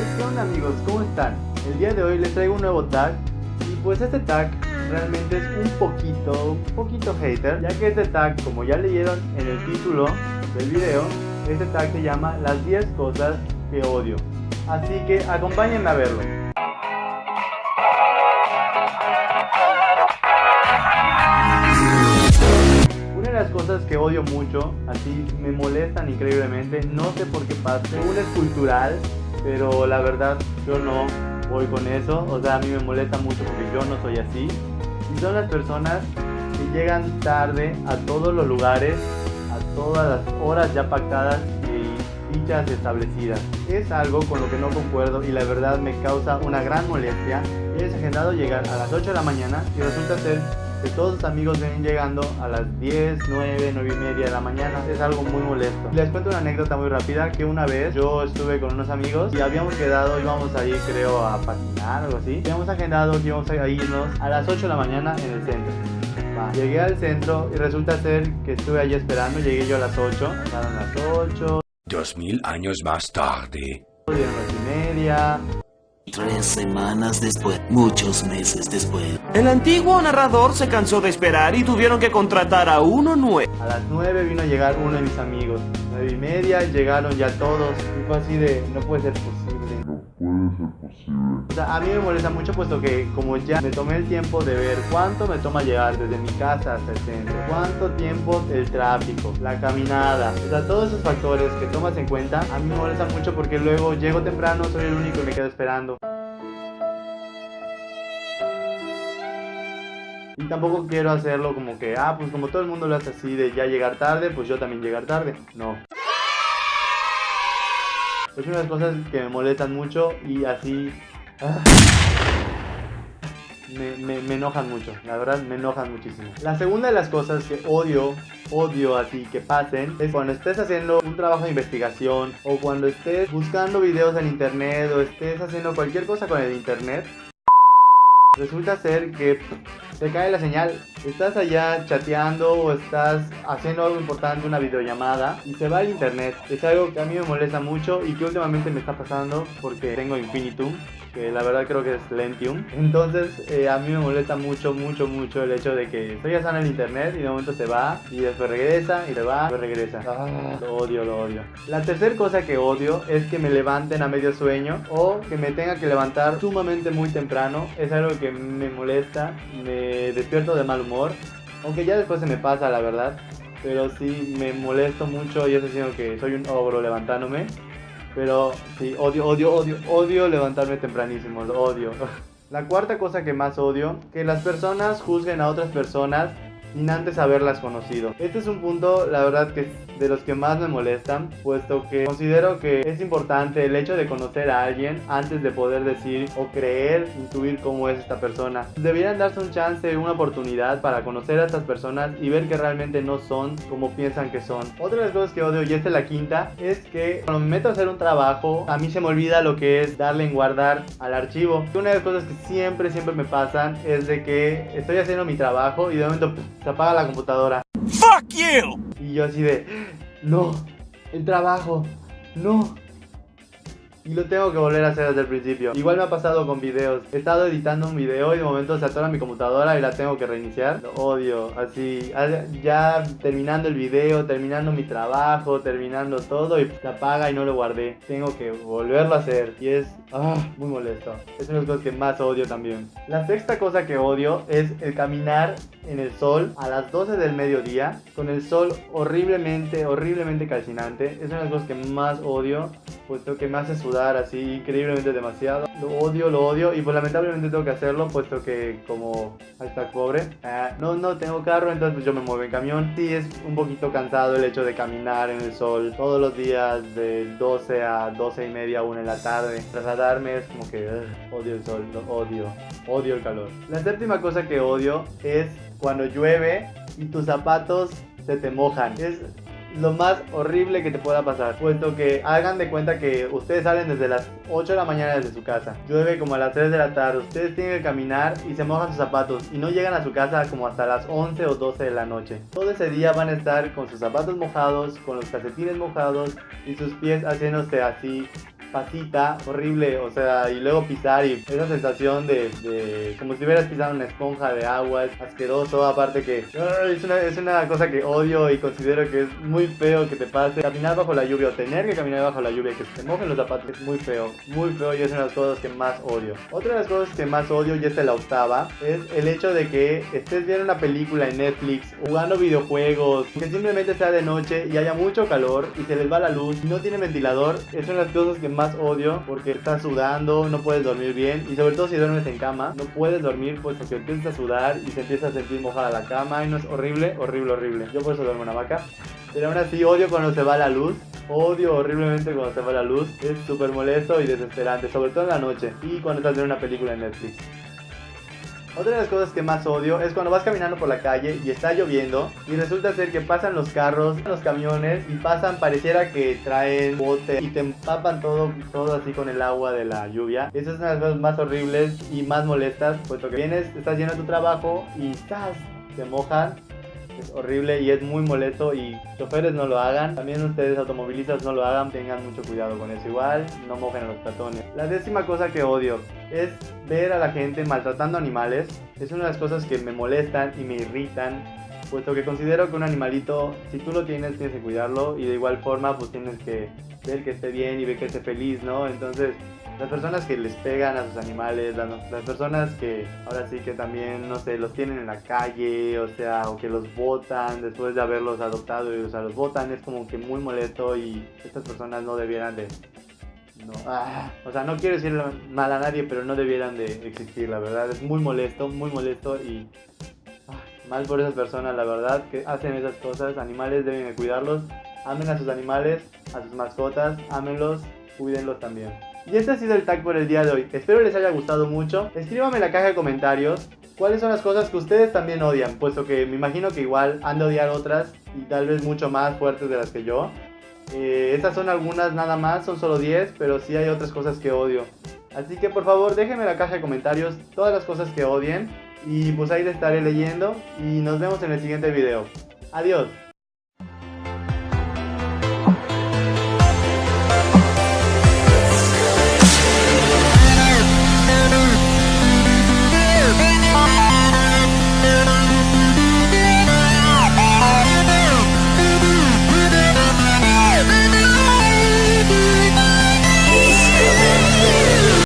¿Qué onda amigos? ¿Cómo están? El día de hoy les traigo un nuevo tag y pues este tag realmente es un poquito hater, ya que este tag, como ya leyeron en el título del video, este tag se llama las 10 cosas que odio. Así que acompáñenme a verlo. Una de las cosas que odio mucho, así me molestan increíblemente, no sé por qué pasa, según es cultural, pero la verdad yo no voy con eso, o sea, a mí me molesta mucho porque yo no soy así. Y son las personas que llegan tarde a todos los lugares, a todas las horas ya pactadas y dichas establecidas. Es algo con lo que no concuerdo y la verdad me causa una gran molestia. Tienes agendado llegar a las 8 de la mañana y resulta ser que todos tus amigos vienen llegando a las 10, 9, 9 y media de la mañana. Es algo muy molesto. Les cuento una anécdota muy rápida, que una vez yo estuve con unos amigos y habíamos quedado, íbamos a ir creo a patinar o algo así. Habíamos agendado que íbamos a irnos a las 8 de la mañana en el centro. Llegué al centro y resulta ser que estuve allí esperando, llegué yo a las 8, pasaron las 8. 2000 años más tarde. Dieron 8:30. 3 semanas después, muchos meses después. El antiguo narrador se cansó de esperar y tuvieron que contratar a uno nuevo. A las 9 vino a llegar uno de mis amigos. 9:30 llegaron ya todos. Y fue así de, no puede ser posible. O sea, a mí me molesta mucho puesto que como ya me tomé el tiempo de ver cuánto me toma llegar desde mi casa hasta el centro, cuánto tiempo el tráfico, la caminada, o sea, todos esos factores que tomas en cuenta, a mí me molesta mucho porque luego llego temprano, soy el único y me quedo esperando. Y tampoco quiero hacerlo como que, pues como todo el mundo lo hace así de ya llegar tarde, pues yo también llegar tarde. No. Es una de las cosas que me molestan mucho y así me enojan mucho, la verdad me enojan muchísimo. La segunda de las cosas que odio así que pasen es cuando estés haciendo un trabajo de investigación o cuando estés buscando videos en internet o estés haciendo cualquier cosa con el internet. Resulta ser que te cae la señal, estás allá chateando o estás haciendo algo importante, una videollamada y se va el internet. Es algo que a mí me molesta mucho y que últimamente me está pasando porque tengo Infinitum, que la verdad creo que es Lentium. Entonces a mí me molesta mucho el hecho de que estoy usando el internet y de momento se va y después regresa y se va y después regresa. Lo odio. La tercera cosa que odio es que me levanten a medio sueño o que me tenga que levantar sumamente muy temprano. Es algo que me molesta, me despierto de mal humor, aunque ya después se me pasa la verdad, pero sí me molesto mucho y eso siento que soy un ogro levantándome. Pero sí, odio levantarme tempranísimo, lo odio. La cuarta cosa que más odio, que las personas juzguen a otras personas sin antes haberlas conocido. Este es un punto, la verdad, que es de los que más me molestan, puesto que considero que es importante el hecho de conocer a alguien antes de poder decir o creer, intuir cómo es esta persona. Deberían darse un chance, una oportunidad para conocer a estas personas y ver que realmente no son como piensan que son. Otra de las cosas que odio, y esta es la quinta, es que cuando me meto a hacer un trabajo, a mí se me olvida lo que es darle en guardar al archivo. Una de las cosas que siempre me pasan es de que estoy haciendo mi trabajo y de momento se apaga la computadora. ¡Fuck you! Y yo así de, no, el trabajo, no. Y lo tengo que volver a hacer desde el principio. Igual me ha pasado con videos. He estado editando un video y de momento se atora mi computadora y la tengo que reiniciar. Lo odio, así, ya terminando el video, terminando mi trabajo, terminando todo y se apaga y no lo guardé. Tengo que volverlo a hacer y es muy molesto. Es una de las cosas que más odio también. La sexta cosa que odio es el caminar en el sol a las 12 del mediodía con el sol horriblemente calcinante. Es una de las cosas que más odio, puesto que me hace sudar así increíblemente demasiado. Lo odio y pues lamentablemente tengo que hacerlo, puesto que como hashtag pobre, no tengo carro, entonces pues yo me muevo en camión. Sí, es un poquito cansado el hecho de caminar en el sol todos los días de 12 a 12:30, 1 en la tarde. Trasladarme es como que odio el sol, lo odio el calor. La séptima cosa que odio es cuando llueve y tus zapatos se te mojan. Es lo más horrible que te pueda pasar, puesto que hagan de cuenta que ustedes salen desde las 8 de la mañana desde su casa, llueve como a las 3 de la tarde, ustedes tienen que caminar y se mojan sus zapatos y no llegan a su casa como hasta las 11 o 12 de la noche. Todo ese día van a estar con sus zapatos mojados, con los calcetines mojados y sus pies haciéndose así pasita, horrible, o sea, y luego pisar y esa sensación de como si hubieras pisado una esponja de agua, es asqueroso, aparte que es una cosa que odio y considero que es muy feo que te pase. Caminar bajo la lluvia o tener que caminar bajo la lluvia, que se te mojen los zapatos, es muy feo y es una de las cosas que más odio. Otra de las cosas que más odio, y esta es la octava, es el hecho de que estés viendo una película en Netflix, jugando videojuegos, que simplemente sea de noche y haya mucho calor y se les va la luz y no tiene ventilador. Es una de las cosas que más odio porque estás sudando, no puedes dormir bien y sobre todo si duermes en cama, no puedes dormir pues porque empiezas a sudar y se empieza a sentir mojada la cama y no es horrible. Yo por eso duermo en hamaca. Pero aún así odio cuando se va la luz. Odio horriblemente cuando se va la luz. Es súper molesto y desesperante, sobre todo en la noche y cuando estás viendo una película en Netflix. Otra de las cosas que más odio es cuando vas caminando por la calle y está lloviendo y resulta ser que pasan los carros, los camiones y pareciera que traen bote y te empapan todo así con el agua de la lluvia. Esa es una de las cosas más horribles y más molestas, puesto que estás yendo a tu trabajo y te mojan. Es horrible y es muy molesto y choferes no lo hagan. También ustedes automovilistas no lo hagan, tengan mucho cuidado con eso. Igual no mojen a los peatones. La 10ª cosa que odio es ver a la gente maltratando animales. Es una de las cosas que me molestan y me irritan, puesto que considero que un animalito, si tú lo tienes que cuidarlo y de igual forma pues tienes que ver que esté bien y ver que esté feliz, ¿no? Entonces las personas que les pegan a sus animales, las personas que ahora sí que también, no sé, los tienen en la calle, o sea, o que los botan después de haberlos adoptado y, o sea, los botan, es como que muy molesto y estas personas no debieran de... No, o sea, no quiero decir mal a nadie, pero no debieran de existir, la verdad, es muy molesto y... mal por esas personas, la verdad, que hacen esas cosas. Animales deben de cuidarlos, amen a sus animales, a sus mascotas, ámenlos, cuídenlos también. Y este ha sido el tag por el día de hoy. Espero les haya gustado mucho. Escríbanme en la caja de comentarios cuáles son las cosas que ustedes también odian, puesto que me imagino que igual han de odiar otras y tal vez mucho más fuertes de las que yo. Estas son algunas nada más, son solo 10, pero sí hay otras cosas que odio. Así que por favor déjenme en la caja de comentarios todas las cosas que odien y pues ahí les estaré leyendo y nos vemos en el siguiente video. Adiós.